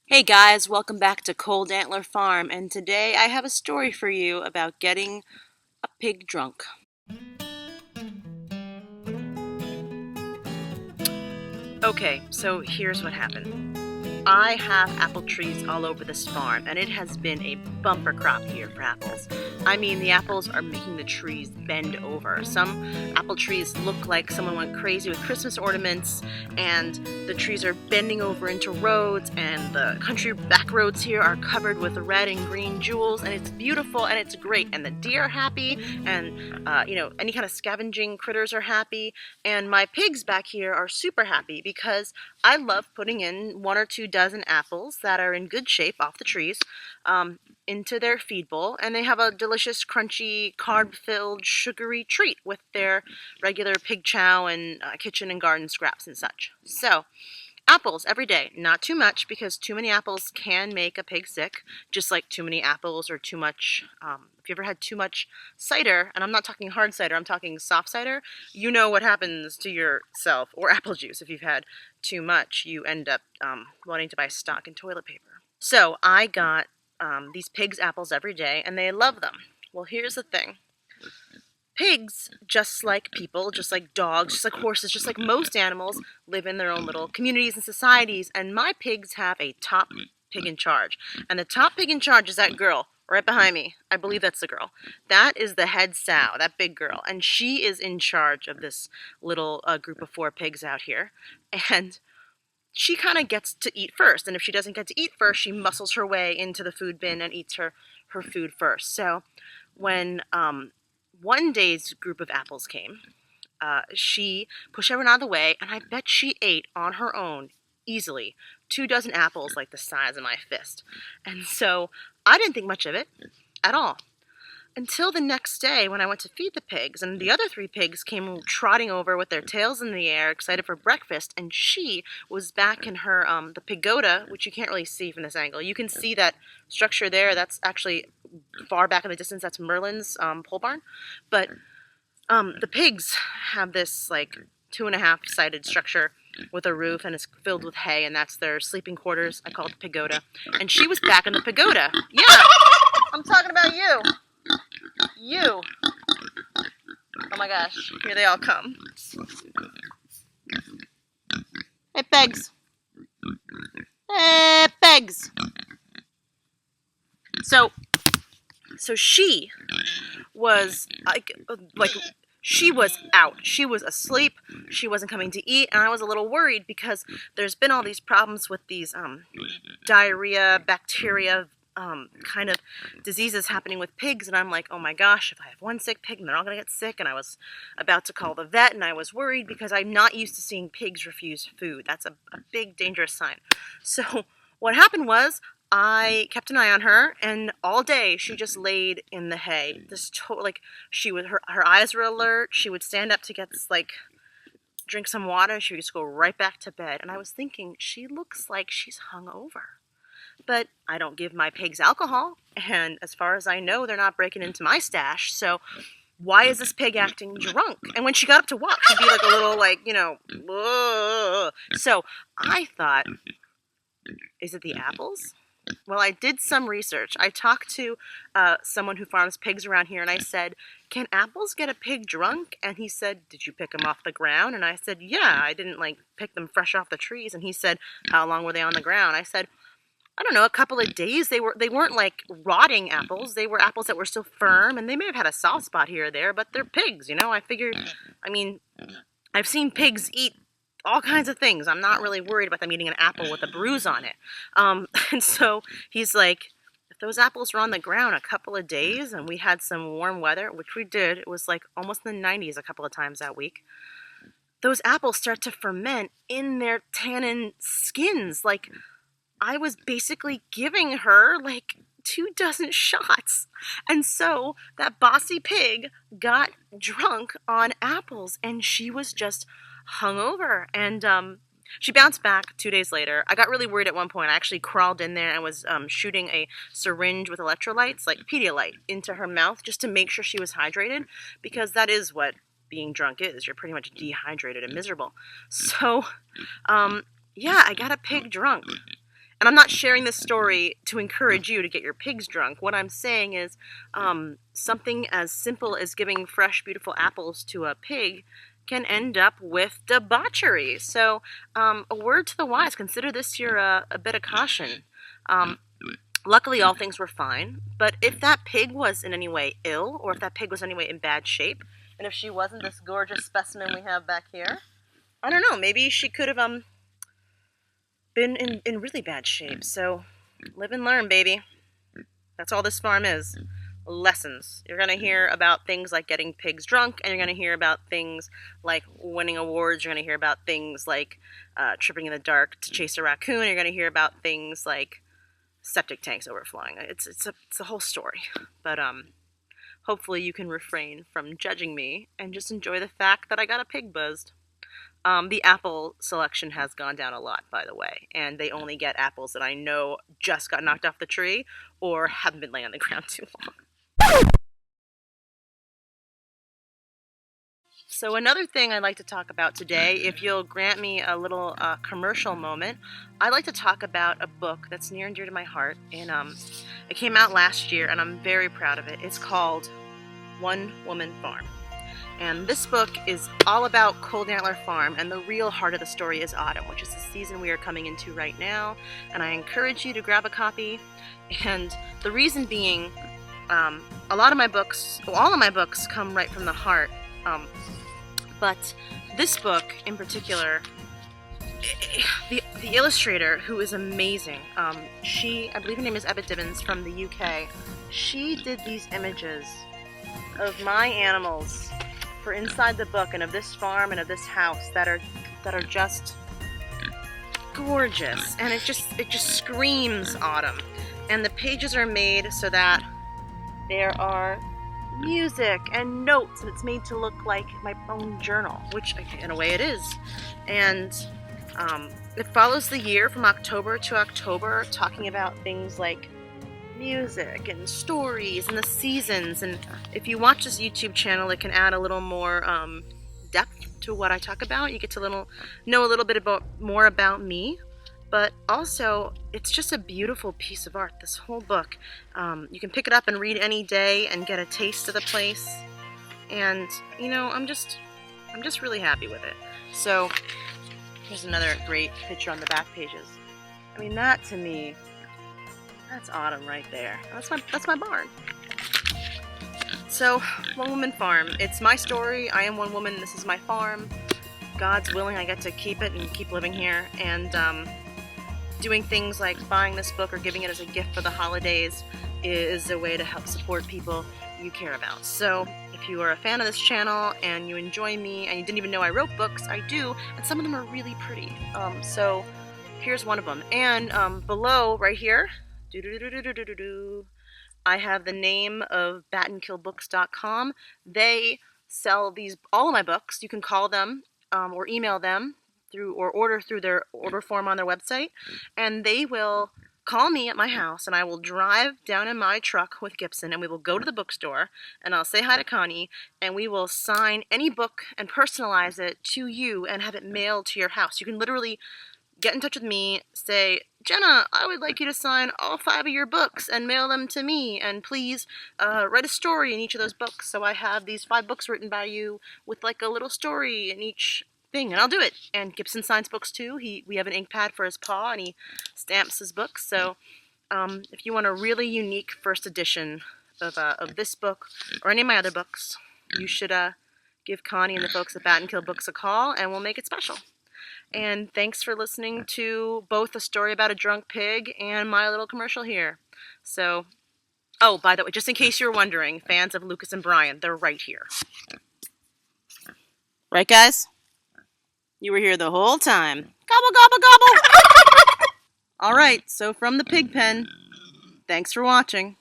Hey guys, welcome back to Cold Antler Farm, and today I have a story for you about getting a pig drunk. Okay, so here's what happened. I have apple trees all over this farm, and it has been a bumper crop year for apples. I mean, the apples are making the trees bend over. Some apple trees look like someone went crazy with Christmas ornaments, and the trees are bending over into roads, and the country back roads here are covered with red and green jewels, and it's beautiful and it's great. And the deer are happy, and any kind of scavenging critters are happy, and my pigs back here are super happy because I love putting in 1 or 2 dozen apples that are in good shape off the trees into their feed bowl, and they have a delicious, crunchy, carb-filled, sugary treat with their regular pig chow and kitchen and garden scraps and such. So, apples every day. Not too much, because too many apples can make a pig sick, just like too many apples or too much. If you ever had too much cider, and I'm not talking hard cider, I'm talking soft cider, you know what happens to yourself, or apple juice. If you've had too much, you end up wanting to buy stock and toilet paper. So I got these pigs' apples every day, and they love them. Well, here's the thing. Pigs, just like people, just like dogs, just like horses, just like most animals, live in their own little communities and societies, and my pigs have a top pig in charge. And the top pig in charge is that girl right behind me. I believe that's the girl. That is the head sow, that big girl, and she is in charge of this little group of 4 pigs out here. And she kind of gets to eat first, and if she doesn't get to eat first, she muscles her way into the food bin and eats her food first. So when one day's group of apples came, she pushed everyone out of the way, and I bet she ate on her own easily 2 dozen apples like the size of my fist. And so I didn't think much of it at all until the next day when I went to feed the pigs, and the other 3 pigs came trotting over with their tails in the air, excited for breakfast, and she was back in her the pagoda, which you can't really see from this angle. You can see that structure there. That's actually far back in the distance. That's Merlin's pole barn. But the pigs have this like 2.5-sided structure with a roof, and it's filled with hay, and that's their sleeping quarters. I call it the pagoda. And she was back in the pagoda. Yeah, I'm talking about you. You. Oh my gosh, here they all come. Hey, Pegs. Hey, Pegs. So she was like she was out. She was asleep. She wasn't coming to eat, and I was a little worried because there's been all these problems with these diarrhea, bacteria, kind of diseases happening with pigs, and I'm like, oh my gosh, if I have one sick pig, then they're all gonna get sick. And I was about to call the vet, and I was worried because I'm not used to seeing pigs refuse food. That's a big dangerous sign. So what happened was I kept an eye on her, and all day she just laid in the hay. This she would her eyes were alert. She would stand up to get drink some water. She would just go right back to bed. And I was thinking, she looks like she's hungover. But I don't give my pigs alcohol, and as far as I know, they're not breaking into my stash, so why is this pig acting drunk? And when she got up to walk, she'd be like a little, whoa. So I thought, is it the apples? Well, I did some research. I talked to someone who farms pigs around here, and I said, can apples get a pig drunk? And he said, did you pick them off the ground? And I said, yeah, I didn't pick them fresh off the trees. And he said, how long were they on the ground? I said, I don't know, a couple of days. They weren't like rotting apples. They were apples that were still firm, and they may have had a soft spot here or there, but they're pigs, I figured, I've seen pigs eat all kinds of things. I'm not really worried about them eating an apple with a bruise on it. And so he's like, if those apples were on the ground a couple of days and we had some warm weather, which we did, it was like almost in the 90s a couple of times that week, those apples start to ferment in their tannin skins. Like, I was basically giving her 2 dozen shots. And so that bossy pig got drunk on apples, and she was just hungover. And she bounced back 2 days later. I got really worried at one point. I actually crawled in there and was shooting a syringe with electrolytes, like Pedialyte, into her mouth just to make sure she was hydrated, because that is what being drunk is. You're pretty much dehydrated and miserable. So, yeah, I got a pig drunk. And I'm not sharing this story to encourage you to get your pigs drunk. What I'm saying is something as simple as giving fresh, beautiful apples to a pig can end up with debauchery. So a word to the wise, consider this your a bit of caution. Luckily, all things were fine, but if that pig was in any way ill, or if that pig was in any way in bad shape, and if she wasn't this gorgeous specimen we have back here, I don't know, maybe she could have been in really bad shape. So live and learn, baby. That's all this farm is. Lessons. You're going to hear about things like getting pigs drunk, and you're going to hear about things like winning awards. You're going to hear about things like tripping in the dark to chase a raccoon. You're going to hear about things like septic tanks overflowing. It's a whole story. But hopefully you can refrain from judging me and just enjoy the fact that I got a pig buzzed. The apple selection has gone down a lot, by the way, and they only get apples that I know just got knocked off the tree or haven't been laying on the ground too long. So another thing I'd like to talk about today, if you'll grant me a little commercial moment, I'd like to talk about a book that's near and dear to my heart, and it came out last year, and I'm very proud of it. It's called One Woman Farm. And this book is all about Cold Antler Farm, and the real heart of the story is autumn, which is the season we are coming into right now. And I encourage you to grab a copy. And the reason being, all of my books come right from the heart. But this book in particular, the illustrator, who is amazing, I believe her name is Ebba Dibbins from the UK, she did these images of my animals for inside the book and of this farm and of this house that are just gorgeous, and it just screams autumn. And the pages are made so that there are music and notes, and it's made to look like my own journal, which in a way it is. And it follows the year from October to October, talking about things like music and stories and the seasons. And if you watch this YouTube channel, it can add a little more depth to what I talk about. You get to know a little bit more about me, but also it's just a beautiful piece of art, this whole book. You can pick it up and read any day and get a taste of the place, and I'm just really happy with it. So here's another great picture on the back pages. I mean, that to me, that's autumn right there. That's my barn. So, One Woman Farm. It's my story. I am one woman. This is my farm. God's willing, I get to keep it and keep living here. And doing things like buying this book or giving it as a gift for the holidays is a way to help support people you care about. So, if you are a fan of this channel and you enjoy me and you didn't even know I wrote books, I do, and some of them are really pretty. So, here's one of them. And below, right here, I have the name of batandkillbooks.com. They sell all of my books. You can call them or email them or order through their order form on their website, and they will call me at my house, and I will drive down in my truck with Gibson, and we will go to the bookstore, and I'll say hi to Connie, and we will sign any book and personalize it to you and have it mailed to your house. You can literally get in touch with me, say, Jenna, I would like you to sign all 5 of your books and mail them to me, and please write a story in each of those books. So I have these 5 books written by you with like a little story in each thing, and I'll do it. And Gibson signs books too. We have an ink pad for his paw, and he stamps his books. So if you want a really unique first edition of this book or any of my other books, you should give Connie and the folks at Bat and Kill Books a call, and we'll make it special. And thanks for listening to both a story about a drunk pig and my little commercial here. So, oh, by the way, just in case you were wondering, fans of Lucas and Brian, they're right here. Right, guys? You were here the whole time. Gobble, gobble, gobble! All right, so from the pig pen, thanks for watching.